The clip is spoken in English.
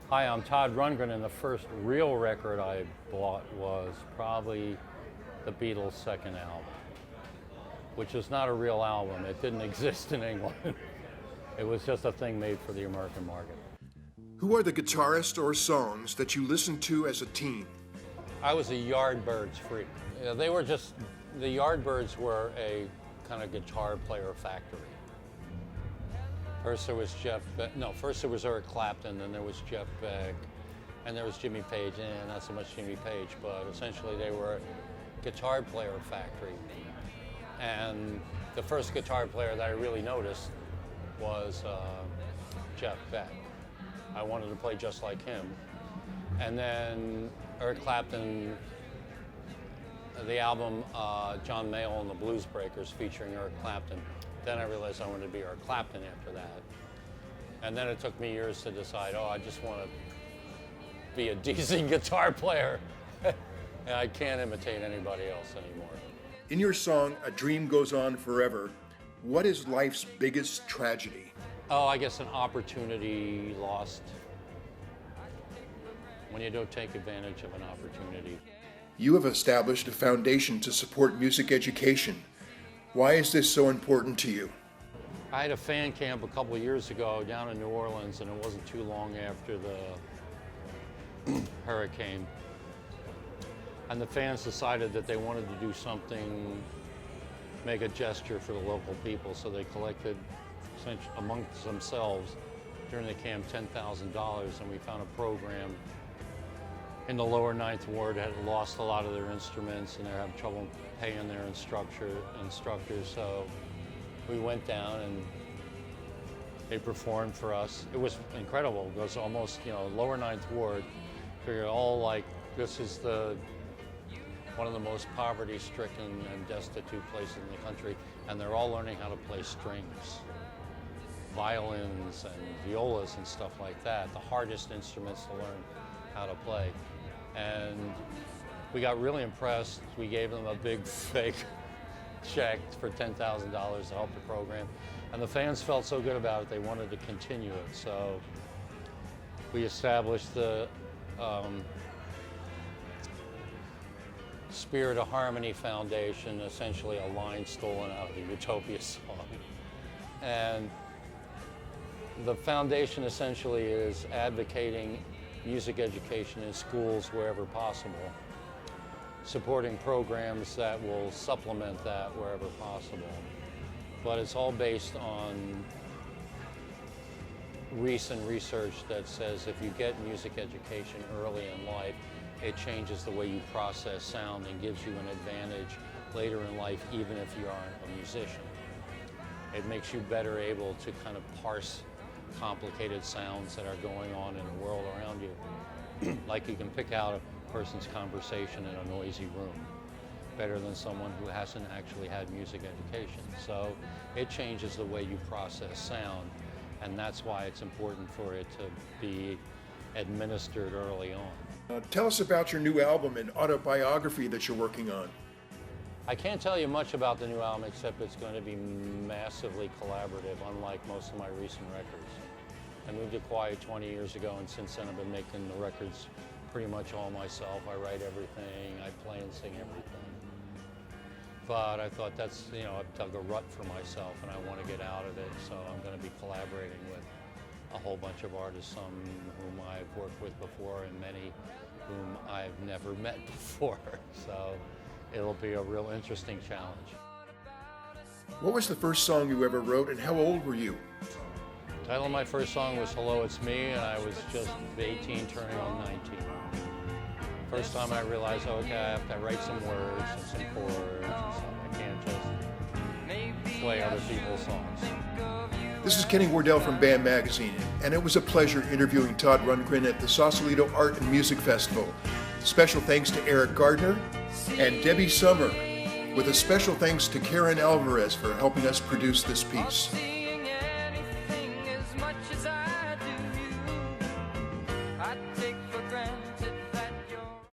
Hi, I'm Todd Rundgren, and the first real record I bought was probably the Beatles' second album, which is not a real album. It didn't exist in England. It was just a thing made for the American market. Who are the guitarists or songs that you listened to as a teen? I was a Yardbirds freak. They were just, the Yardbirds were a kind of guitar player factory. First there was first there was Eric Clapton, then there was Jeff Beck, and there was Jimmy Page, and not so much Jimmy Page, but essentially they were a guitar player factory. And the first guitar player that I really noticed was Jeff Beck. I wanted to play just like him. And then Eric Clapton, the album John Mayall and the Blues Breakers featuring Eric Clapton. Then I realized I wanted to be Eric Clapton after that. And then it took me years to decide, I just want to be a decent guitar player. And I can't imitate anybody else anymore. In your song, A Dream Goes On Forever, what is life's biggest tragedy? I guess an opportunity lost. When you don't take advantage of an opportunity. You have established a foundation to support music education. Why is this so important to you? I had a fan camp a couple of years ago down in New Orleans, and it wasn't too long after the hurricane. And the fans decided that they wanted to do something, make a gesture for the local people, so they collected amongst themselves during the camp $10,000, and we found a program in the lower Ninth Ward had lost a lot of their instruments and they're having trouble paying their instructors. So we went down and they performed for us. It was incredible. It was almost, lower Ninth Ward. Figure this is one of the most poverty-stricken and destitute places in the country, and they're all learning how to play strings, violins and violas and stuff like that, the hardest instruments to learn how to play. And we got really impressed. We gave them a big fake check for $10,000 to help the program. And the fans felt so good about it, they wanted to continue it. So we established the Spirit of Harmony Foundation, essentially a line stolen out of the Utopia song. And the foundation essentially is advocating music education in schools wherever possible, supporting programs that will supplement that wherever possible. But it's all based on recent research that says if you get music education early in life, it changes the way you process sound and gives you an advantage later in life, even if you aren't a musician. It makes you better able to kind of parse complicated sounds that are going on in the world around you. Like you can pick out a person's conversation in a noisy room better than someone who hasn't actually had music education. So it changes the way you process sound, and that's why it's important for it to be administered early on. Tell us about your new album and autobiography that you're working on. I can't tell you much about the new album except it's going to be massively collaborative, unlike most of my recent records. I moved to Kauai 20 years ago, and since then I've been making the records pretty much all myself. I write everything, I play and sing everything. But I thought I've dug a rut for myself and I want to get out of it, so I'm going to be collaborating with a whole bunch of artists, some whom I've worked with before and many whom I've never met before. So it'll be a real interesting challenge. What was the first song you ever wrote, and how old were you? The title of my first song was Hello, It's Me, and I was just 18, turning on 19. First time I realized, I have to write some words and some chords and stuff. I can't just play other people's songs. This is Kenny Wardell from Band Magazine, and it was a pleasure interviewing Todd Rundgren at the Sausalito Art Music Festival. Special thanks to Eric Gardner and Debbie Summer, with a special thanks to Karen Alvarez for helping us produce this piece.